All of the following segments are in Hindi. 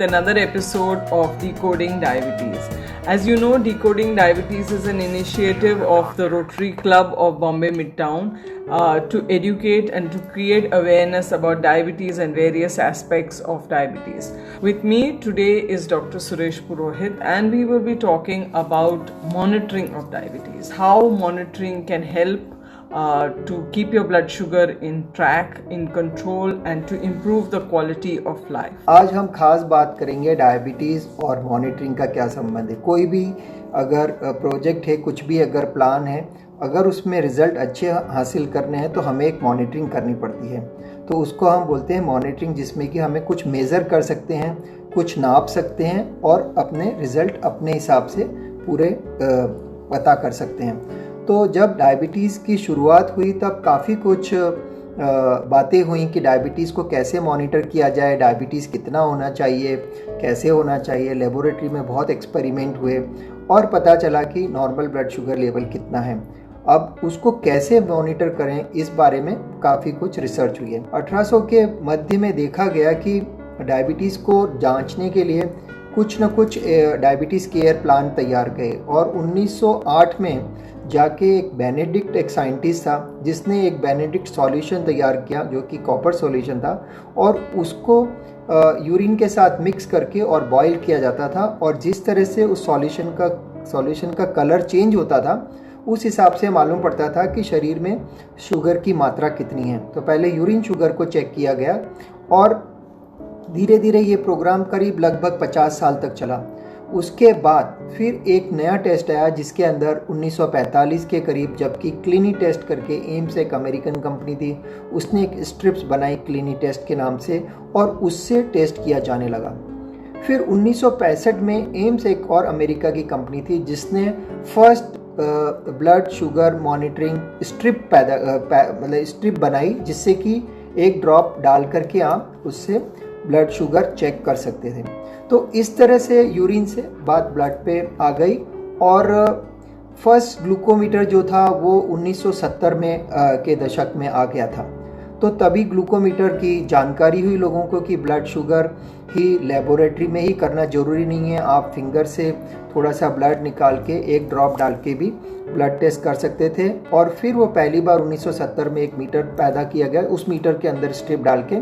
Another episode of Decoding Diabetes. As you know, Decoding Diabetes is an initiative of the Rotary Club of Bombay Midtown to educate and to create awareness about diabetes and various aspects of diabetes. With me today is Dr. Suresh Purohit, and we will be talking about monitoring of diabetes, how monitoring can help to keep your blood sugar in track, in control, and to improve the quality of life. आज हम खास बात करेंगे डायबिटीज़ और मॉनिटरिंग का क्या संबंध है। कोई भी अगर प्रोजेक्ट है, कुछ भी अगर प्लान है, अगर उसमें रिज़ल्ट अच्छे हासिल करने हैं तो हमें एक मॉनिटरिंग करनी पड़ती है। तो उसको हम बोलते हैं मॉनिटरिंग, जिसमें कि हमें कुछ मेज़र कर सकते हैं, कुछ नाप सकते हैं और अपने रिज़ल्ट अपने हिसाब से पूरे पता कर सकते हैं। तो जब डायबिटीज़ की शुरुआत हुई तब काफ़ी कुछ बातें हुई कि डायबिटीज़ को कैसे मॉनिटर किया जाए, डायबिटीज़ कितना होना चाहिए, कैसे होना चाहिए। लेबोरेटरी में बहुत एक्सपेरिमेंट हुए और पता चला कि नॉर्मल ब्लड शुगर लेवल कितना है। अब उसको कैसे मॉनिटर करें, इस बारे में काफ़ी कुछ रिसर्च हुई है। 1800 के मध्य में देखा गया कि डायबिटीज़ को जांचने के लिए कुछ न कुछ डायबिटीज़ केयर प्लान तैयार किए और 1908 में जाके एक साइंटिस्ट था जिसने एक बेनेडिक्ट सॉल्यूशन तैयार किया जो कि कॉपर सॉल्यूशन था, और उसको यूरिन के साथ मिक्स करके और बॉईल किया जाता था, और जिस तरह से उस सॉल्यूशन का कलर चेंज होता था उस हिसाब से मालूम पड़ता था कि शरीर में शुगर की मात्रा कितनी है। तो पहले यूरिन शुगर को चेक किया गया और धीरे धीरे ये प्रोग्राम करीब लगभग 50 साल तक चला। उसके बाद फिर एक नया टेस्ट आया जिसके अंदर 1945 के करीब, जबकि क्लिनी टेस्ट करके एम्स एक अमेरिकन कंपनी थी, उसने एक स्ट्रिप्स बनाई क्लिनी टेस्ट के नाम से और उससे टेस्ट किया जाने लगा। फिर 1965 में एम्स एक और अमेरिका की कंपनी थी जिसने first blood sugar monitoring strip strip बनाई, जिससे कि एक ड्रॉप डाल करके आप उससे ब्लड शुगर चेक कर सकते थे। तो इस तरह से यूरिन से बात ब्लड पे आ गई और फर्स्ट ग्लूकोमीटर जो था वो 1970 में के दशक में आ गया था। तो तभी ग्लूकोमीटर की जानकारी हुई लोगों को कि ब्लड शुगर ही लेबोरेटरी में ही करना ज़रूरी नहीं है, आप फिंगर से थोड़ा सा ब्लड निकाल के एक ड्रॉप डाल के भी ब्लड टेस्ट कर सकते थे। और फिर वो पहली बार 1970 में एक मीटर पैदा किया गया, उस मीटर के अंदर स्ट्रिप डाल के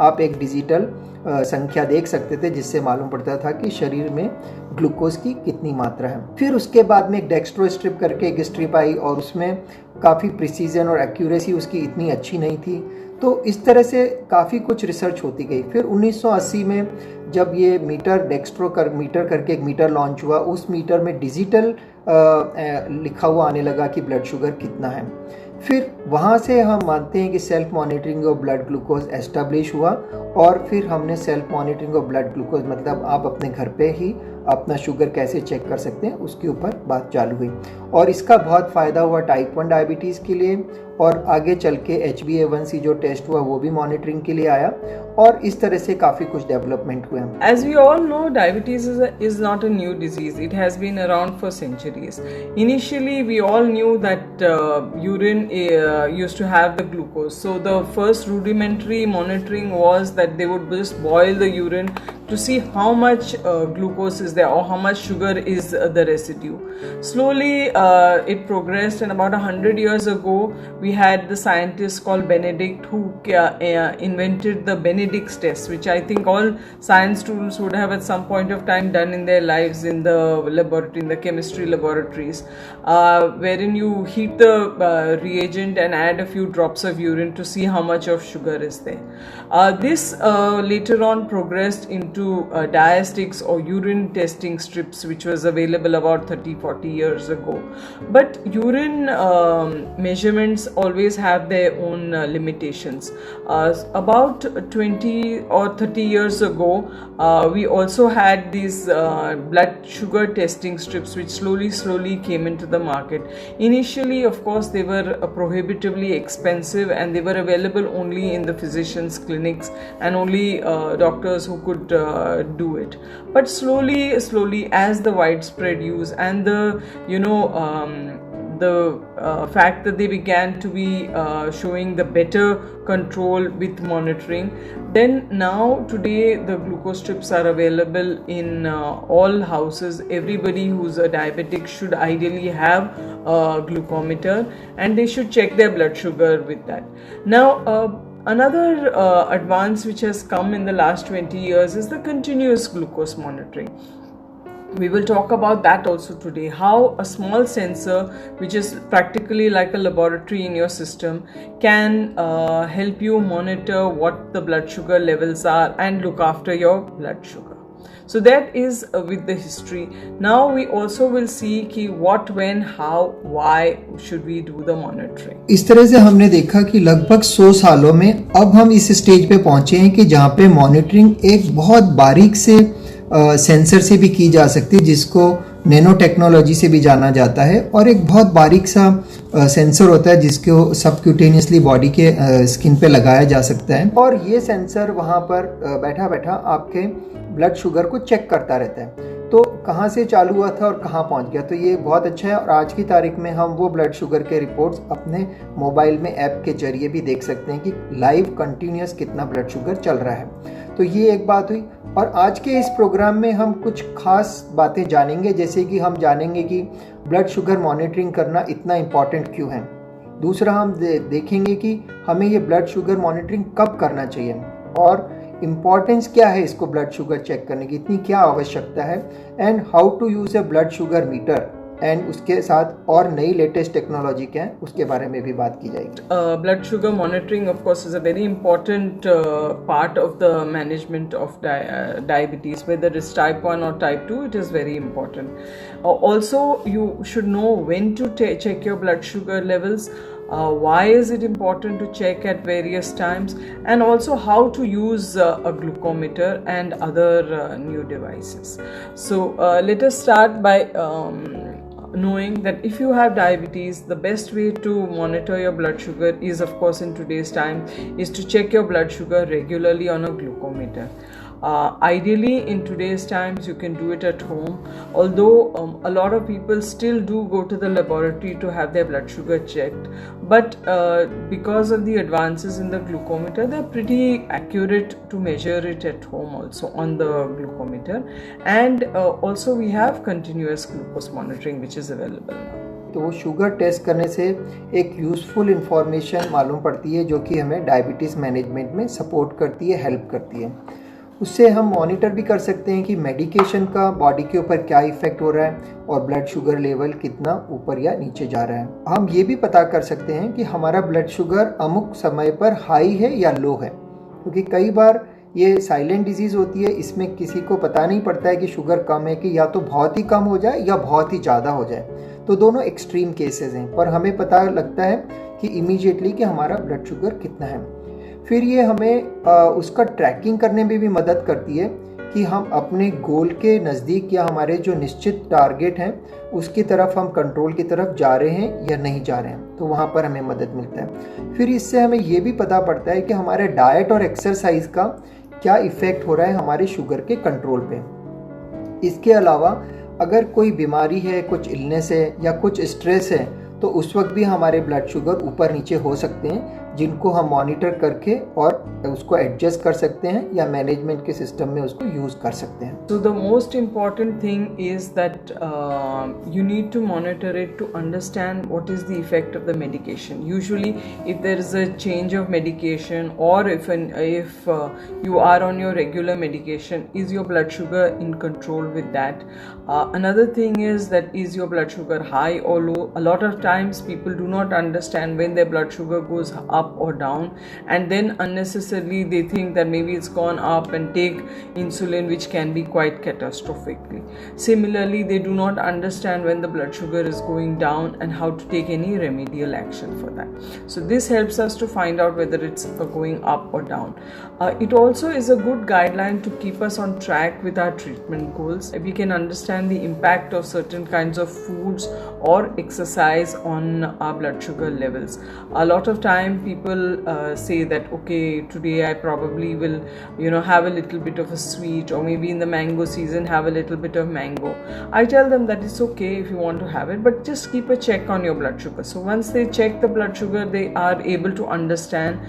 आप एक डिजिटल संख्या देख सकते थे जिससे मालूम पड़ता था कि शरीर में ग्लूकोज की कितनी मात्रा है। फिर उसके बाद में एक डेक्स्ट्रो स्ट्रिप करके एक स्ट्रिप आई और उसमें काफ़ी प्रिसीजन और एक्यूरेसी उसकी इतनी अच्छी नहीं थी। तो इस तरह से काफ़ी कुछ रिसर्च होती गई। फिर 1980 में जब ये मीटर करके एक मीटर लॉन्च हुआ, उस मीटर में डिजिटल लिखा हुआ आने लगा कि ब्लड शुगर कितना है। फिर वहाँ से हम मानते हैं कि self monitoring of blood glucose establish हुआ और फिर हमने self monitoring of blood glucose मतलब आप अपने घर पे ही अपना शुगर कैसे चेक कर सकते हैं उसके ऊपर बात चालू हुई। और इसका बहुत फ़ायदा हुआ टाइप 1 डायबिटीज़ के लिए, और आगे चल के HbA1c जो टेस्ट हुआ वो भी मॉनिटरिंग के लिए आया, और इस तरह से काफ़ी कुछ डेवलपमेंट हुए। As we all know, diabetes is not a new disease. It has been around for centuries. Initially, we all knew that urine used to have the glucose. So the first rudimentary monitoring was that they would just boil the urine to see how much glucose is there or how much sugar is the residue. Slowly it progressed, and about 100 years ago we had the scientist called Benedict who invented the Benedict's test, which I think all science students would have at some point of time done in their lives in the laboratory, in the chemistry laboratories, wherein you heat the reagent and add a few drops of urine to see how much of sugar is there. This later on progressed into diastics or urine testing strips, which was available about 30-40 years ago. But urine measurements always have their own limitations. About 20 or 30 years ago, we also had these blood sugar testing strips which slowly came into the market. Initially, of course, they were prohibitively expensive and they were available only in the physicians' clinics and only doctors who could do it. But slowly as the widespread use and the the fact that they began to be showing the better control with monitoring, then now today the glucose strips are available in all houses. Everybody who's a diabetic should ideally have a glucometer, and they should check their blood sugar with that. Now another advance which has come in the last 20 years is the continuous glucose monitoring. We will talk about that also today, how a small sensor, which is practically like a laboratory in your system, can help you monitor what the blood sugar levels are and look after your blood sugar. So that is with the history. Now we also will see कि what, when, how, why should we do the monitoring. इस तरह से हमने देखा कि लगभग 100 सालों में अब हम इस स्टेज पे पहुंचे हैं कि जहाँ पे मॉनिटरिंग एक बहुत बारीक से सेंसर से भी की जा सकती है, जिसको नैनो टेक्नोलॉजी से भी जाना जाता है, और एक बहुत बारीक सा सेंसर होता है जिसको सबक्यूटेनियसली बॉडी के स्किन पे लगाया जा सकता है, और ये सेंसर वहाँ पर बैठा बैठा आपके ब्लड शुगर को चेक करता रहता है। तो कहाँ से चालू हुआ था और कहाँ पहुँच गया, तो ये बहुत अच्छा है। और आज की तारीख में हम वो ब्लड शुगर के रिपोर्ट्स अपने मोबाइल में ऐप के जरिए भी देख सकते हैं कि लाइव कंटिन्यूस कितना ब्लड शुगर चल रहा है। तो ये एक बात हुई। और आज के इस प्रोग्राम में हम कुछ खास बातें जानेंगे, जैसे कि हम जानेंगे कि ब्लड शुगर मॉनिटरिंग करना इतना इम्पॉर्टेंट क्यों है। दूसरा हम देखेंगे कि हमें ये ब्लड शुगर मॉनिटरिंग कब करना चाहिए, और इम्पॉर्टेंस क्या है इसको ब्लड शुगर चेक करने की, इतनी क्या आवश्यकता है, and how to use a blood sugar meter, and उसके साथ और नई लेटेस्ट टेक्नोलॉजी क्या है उसके बारे में भी बात की जाएगी। Blood sugar monitoring of course is a very important part of the management of diabetes, whether it's type 1 or type 2, it is very important. Also you should know when to check your blood sugar levels. Why is it important to check at various times, and also how to use a glucometer and other new devices. So let us start by knowing that if you have diabetes, the best way to monitor your blood sugar is, of course, in today's time, is to check your blood sugar regularly on a glucometer. Ideally, in today's times, you can do it at home, although a lot of people still do go to the laboratory to have their blood sugar checked. But because of the advances in the glucometer, they're pretty accurate to measure it at home also on the glucometer. And also we have continuous glucose monitoring, which is available now. तो वो शुगर टेस्ट करने से एक यूज़फुल इंफॉर्मेशन मालूम पड़ती है, जो कि हमें डायबिटीज़ मैनेजमेंट में सपोर्ट करती है, हेल्प करती है। उससे हम मॉनिटर भी कर सकते हैं कि मेडिकेशन का बॉडी के ऊपर क्या इफ़ेक्ट हो रहा है और ब्लड शुगर लेवल कितना ऊपर या नीचे जा रहा है। हम ये भी पता कर सकते हैं कि हमारा ब्लड शुगर अमुक समय पर हाई है या लो है, क्योंकि कई बार ये साइलेंट डिजीज़ होती है, इसमें किसी को पता नहीं पड़ता है कि शुगर कम है कि या तो बहुत ही कम हो जाए या बहुत ही ज़्यादा हो जाए। तो दोनों एक्सट्रीम केसेस हैं, पर हमें पता लगता है कि इमीडिएटली कि हमारा ब्लड शुगर कितना है। फिर ये हमें उसका ट्रैकिंग करने में भी मदद करती है कि हम अपने गोल के नज़दीक या हमारे जो निश्चित टारगेट हैं उसकी तरफ, हम कंट्रोल की तरफ जा रहे हैं या नहीं जा रहे हैं, तो वहाँ पर हमें मदद मिलता है। फिर इससे हमें ये भी पता पड़ता है कि हमारे डाइट और एक्सरसाइज का क्या इफ़ेक्ट हो रहा है हमारे शुगर के कंट्रोल पे। इसके अलावा अगर कोई बीमारी है, कुछ इलनेस है या कुछ स्ट्रेस है, तो उस वक्त भी हमारे ब्लड शुगर ऊपर नीचे हो सकते हैं, जिनको हम मॉनिटर करके और उसको एडजस्ट कर सकते हैं या मैनेजमेंट के सिस्टम में उसको यूज़ कर सकते हैं। So the most important thing is that you need to monitor it to understand what is the effect of the medication. Usually if there is a change of medication, or if you are on your regular medication, is your blood sugar in control with that? Another thing is that is your blood sugar high or low? A lot of times people do not understand when their blood sugar goes up or down, and then unnecessarily they think that maybe it's gone up and take insulin, which can be quite catastrophically. Similarly, they do not understand when the blood sugar is going down and how to take any remedial action for that. So this helps us to find out whether it's going up or down. It also is a good guideline to keep us on track with our treatment goals. We can understand the impact of certain kinds of foods or exercise on our blood sugar levels. A lot of time people say that, okay, today I probably will, have a little bit of a sweet, or maybe in the mango season have a little bit of mango. I tell them that it's okay if you want to have it, but just keep a check on your blood sugar. So once they check the blood sugar, they are able to understand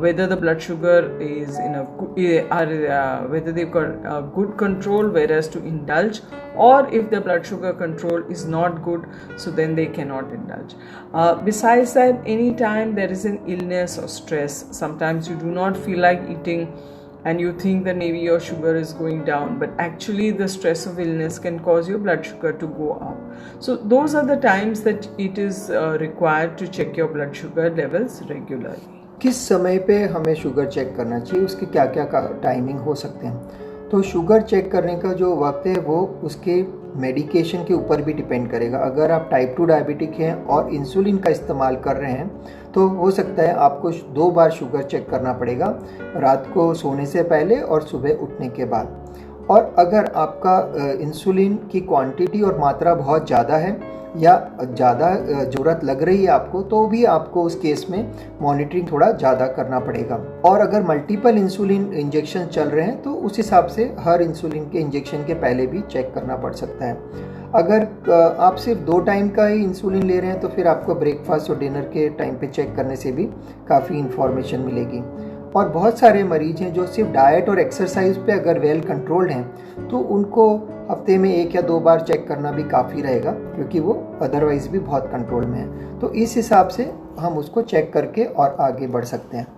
whether the blood sugar is whether they've got good control, whereas to indulge, or if the blood sugar control is not good, so then they cannot indulge. Besides that, anytime there is an illness or stress, sometimes you do not feel like eating and you think that maybe your sugar is going down, but actually the stress of illness can cause your blood sugar to go up. So those are the times that it is required to check your blood sugar levels regularly. किस समय पे हमें शुगर चेक करना चाहिए, उसके क्या क्या टाइमिंग हो सकते हैं? तो शुगर चेक करने का जो वक्त है वो उसके मेडिकेशन के ऊपर भी डिपेंड करेगा। अगर आप टाइप 2 डायबिटिक हैं और इंसुलिन का इस्तेमाल कर रहे हैं तो हो सकता है आपको 2 बार शुगर चेक करना पड़ेगा, रात को सोने से पहले और सुबह उठने के बाद। और अगर आपका इंसुलिन की क्वांटिटी और मात्रा बहुत ज़्यादा है या ज़्यादा ज़रूरत लग रही है आपको, तो भी आपको उस केस में मॉनिटरिंग थोड़ा ज़्यादा करना पड़ेगा। और अगर मल्टीपल इंसुलिन इंजेक्शन चल रहे हैं तो उस हिसाब से हर इंसुलिन के इंजेक्शन के पहले भी चेक करना पड़ सकता है। अगर आप सिर्फ 2 टाइम का ही इंसुलिन ले रहे हैं तो फिर आपको ब्रेकफास्ट और डिनर के टाइम पे चेक करने से भी काफ़ी इन्फॉर्मेशन मिलेगी। और बहुत सारे मरीज हैं जो सिर्फ डाइट और एक्सरसाइज पे अगर वेल कंट्रोल्ड हैं तो उनको हफ्ते में 1 या 2 बार चेक करना भी काफ़ी रहेगा, क्योंकि वो अदरवाइज़ भी बहुत कंट्रोल में है। तो इस हिसाब से हम उसको चेक करके और आगे बढ़ सकते हैं।